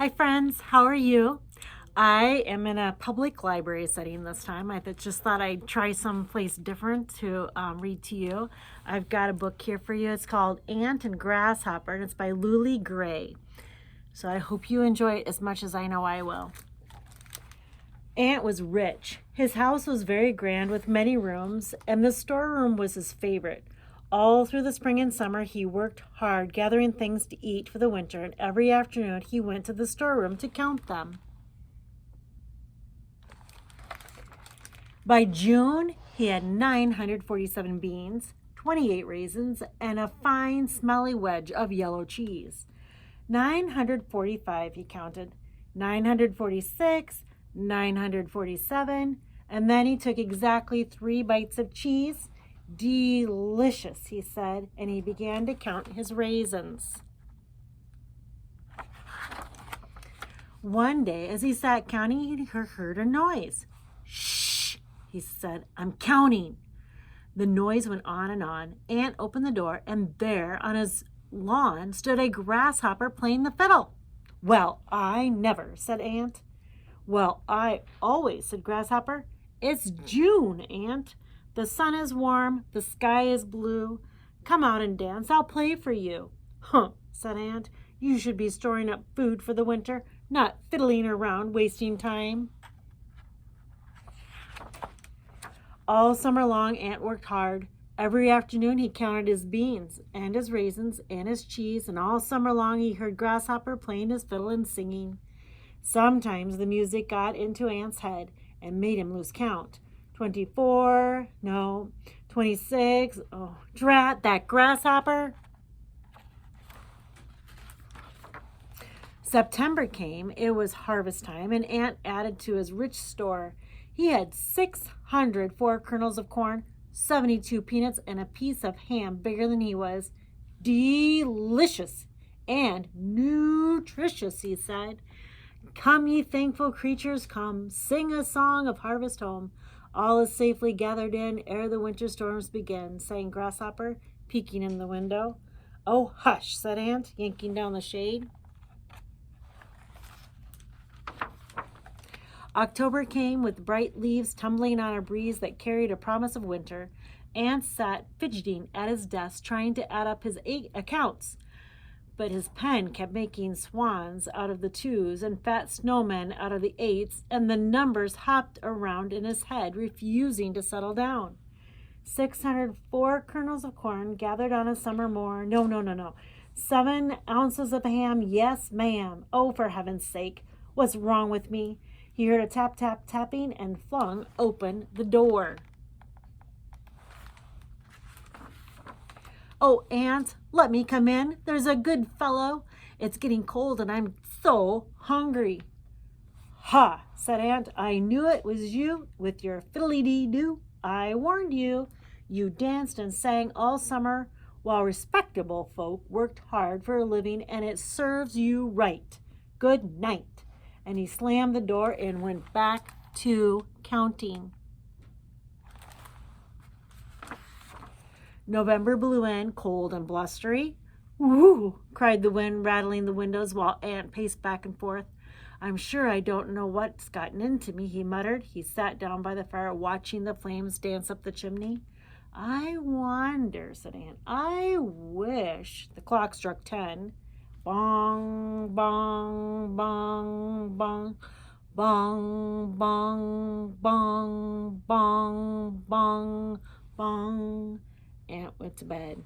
Hi friends, how are you? I am in a public library setting this time. Just thought I'd try someplace different to read to you. I've got a book here for you. It's called Ant and Grasshopper, and it's by Luli Gray. So I hope you enjoy it as much as I know I will. Ant was rich. His house was very grand with many rooms, and the storeroom was his favorite. All through the spring and summer, he worked hard gathering things to eat for the winter, and every afternoon he went to the storeroom to count them. By June, he had 947 beans, 28 raisins, and a fine, smelly wedge of yellow cheese. 945, he counted. 946, 947, and then he took exactly 3 bites of cheese. Delicious, he said, and he began to count his raisins. One day, as he sat counting, he heard a noise. Shh, he said, I'm counting. The noise went on and on. Ant opened the door, and there on his lawn stood a grasshopper playing the fiddle. Well, I never, said Ant. Well, I always, said Grasshopper. It's June, Ant. The sun is warm, the sky is blue. Come out and dance, I'll play for you. Huh, said Ant. You should be storing up food for the winter, not fiddling around wasting time. All summer long, Ant worked hard. Every afternoon he counted his beans and his raisins and his cheese, and all summer long he heard Grasshopper playing his fiddle and singing. Sometimes the music got into Ant's head and made him lose count. 24, no, 26, oh, drat that grasshopper. September came, it was harvest time, and Ant added to his rich store. He had 604 kernels of corn, 72 peanuts, and a piece of ham bigger than he was. Delicious and nutritious, he said. Come, ye thankful creatures, come, sing a song of harvest home. All is safely gathered in ere the winter storms begin, sang Grasshopper, peeking in the window. Oh, hush, said Ant, yanking down the shade. October came with bright leaves tumbling on a breeze that carried a promise of winter. Ant sat fidgeting at his desk, trying to add up his accounts. But his pen kept making swans out of the 2s and fat snowmen out of the 8s, and the numbers hopped around in his head, refusing to settle down. 604 kernels of corn gathered on a summer morn. No. 7 ounces of ham. Yes, ma'am. Oh, for heaven's sake, what's wrong with me? He heard a tap, tap, tapping and flung open the door. Oh, Ant, let me come in. There's a good fellow. It's getting cold and I'm so hungry. Ha, said Ant. I knew it was you with your fiddly-dee-doo. I warned you. You danced and sang all summer while respectable folk worked hard for a living, and it serves you right. Good night. And he slammed the door and went back to counting. November blew in, cold and blustery. Woo! Cried the wind, rattling the windows while Ant paced back and forth. I'm sure I don't know what's gotten into me, he muttered. He sat down by the fire, watching the flames dance up the chimney. I wonder, said Ant. I wish. The clock struck 10. Bong, bong, bong, bong. Bong, bong, bong, bong, bong, bong. Ant went to bed.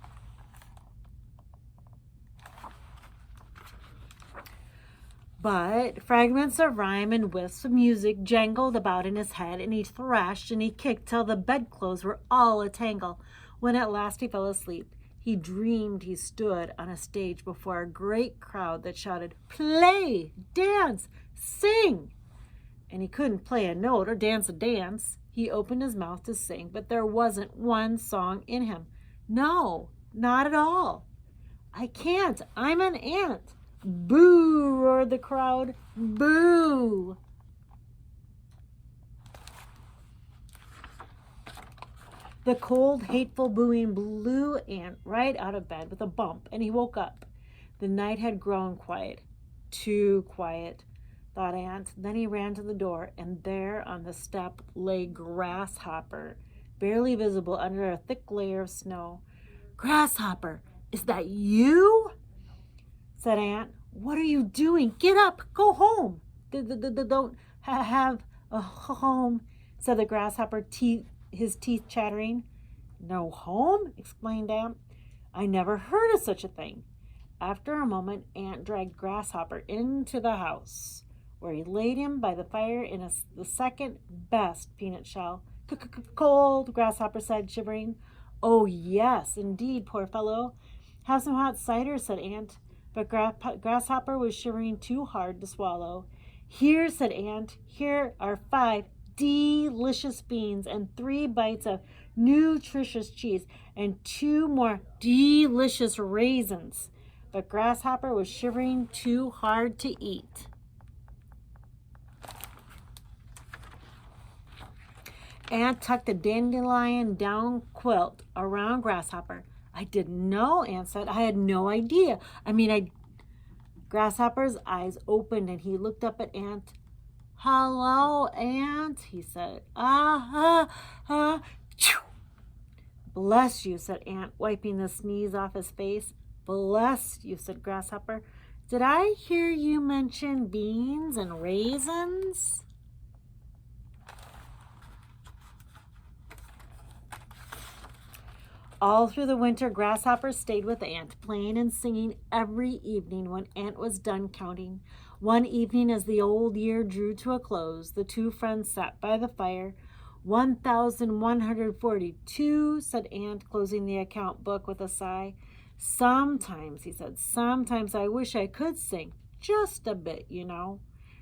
But fragments of rhyme and wisps of music jangled about in his head, and he thrashed and he kicked till the bedclothes were all a tangle. When at last he fell asleep, he dreamed he stood on a stage before a great crowd that shouted, "Play, dance, sing!" And he couldn't play a note or dance a dance. He opened his mouth to sing, but there wasn't one song in him. No, not at all. I can't. I'm an ant. Boo, roared the crowd. Boo. The cold, hateful booing blew Ant right out of bed with a bump, and he woke up. The night had grown quiet. Too quiet, thought Ant. Then he ran to the door, and there on the step lay Grasshopper, barely visible under a thick layer of snow. Grasshopper, is that you? Said Ant. What are you doing? Get up, go home. Don't have a home, said the Grasshopper, his teeth chattering. No home? Exclaimed Ant. I never heard of such a thing. After a moment, Ant dragged Grasshopper into the house, where he laid him by the fire in the second best peanut shell. Cold, Grasshopper said, shivering. Oh, yes, indeed, poor fellow. Have some hot cider, said Ant, but Grasshopper was shivering too hard to swallow. Here, said Ant, here are 5 delicious beans and 3 bites of nutritious cheese and 2 more delicious raisins. But Grasshopper was shivering too hard to eat. Ant tucked a dandelion down quilt around Grasshopper. I didn't know, Ant said. I had no idea. Grasshopper's eyes opened and he looked up at Ant. Hello, Ant, he said. Bless you, said Ant, wiping the sneeze off his face. Bless you, said Grasshopper. Did I hear you mention beans and raisins? All through the winter, Grasshopper stayed with Ant, playing and singing every evening when Ant was done counting. One evening, as the old year drew to a close, the 2 friends sat by the fire. 1,142, said Ant, closing the account book with a sigh. Sometimes, he said, sometimes I wish I could sing. Just a bit, you know.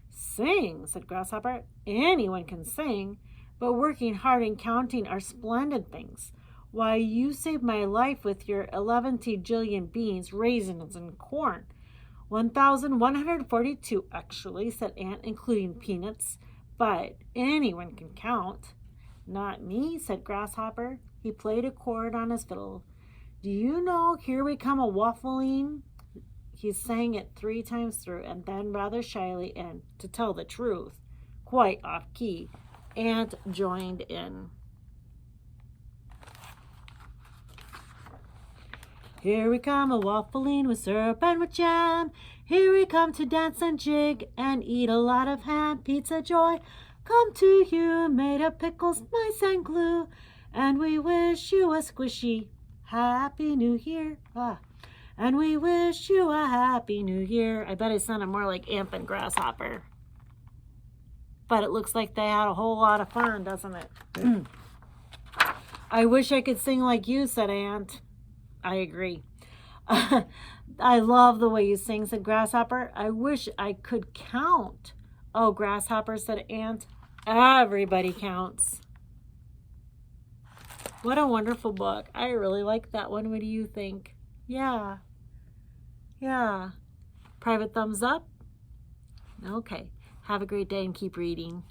Sing, said Grasshopper. Anyone can sing, but working hard and counting are splendid things. Why, you saved my life with your 11 jillion beans, raisins, and corn. 1,142, actually, said Ant, including peanuts. But anyone can count. Not me, said Grasshopper. He played a chord on his fiddle. Do you know, here we come a-waffling? He sang it 3 times through, and then rather shyly and, to tell the truth, quite off-key, Ant joined in. Here we come a-waffling with syrup and with jam. Here we come to dance and jig and eat a lot of ham. Pizza joy, come to you, made of pickles, mice, and glue. And we wish you a squishy Happy New Year. And we wish you a Happy New Year. I bet it sounded more like Ant than Grasshopper. But it looks like they had a whole lot of fun, doesn't it? I wish I could sing like you, said Ant. I agree. I love the way you sing, said Grasshopper. I wish I could count. Oh, Grasshopper, said Ant. Everybody counts. What a wonderful book. I really like that one. What do you think? Yeah. Private thumbs up? Okay. Have a great day and keep reading.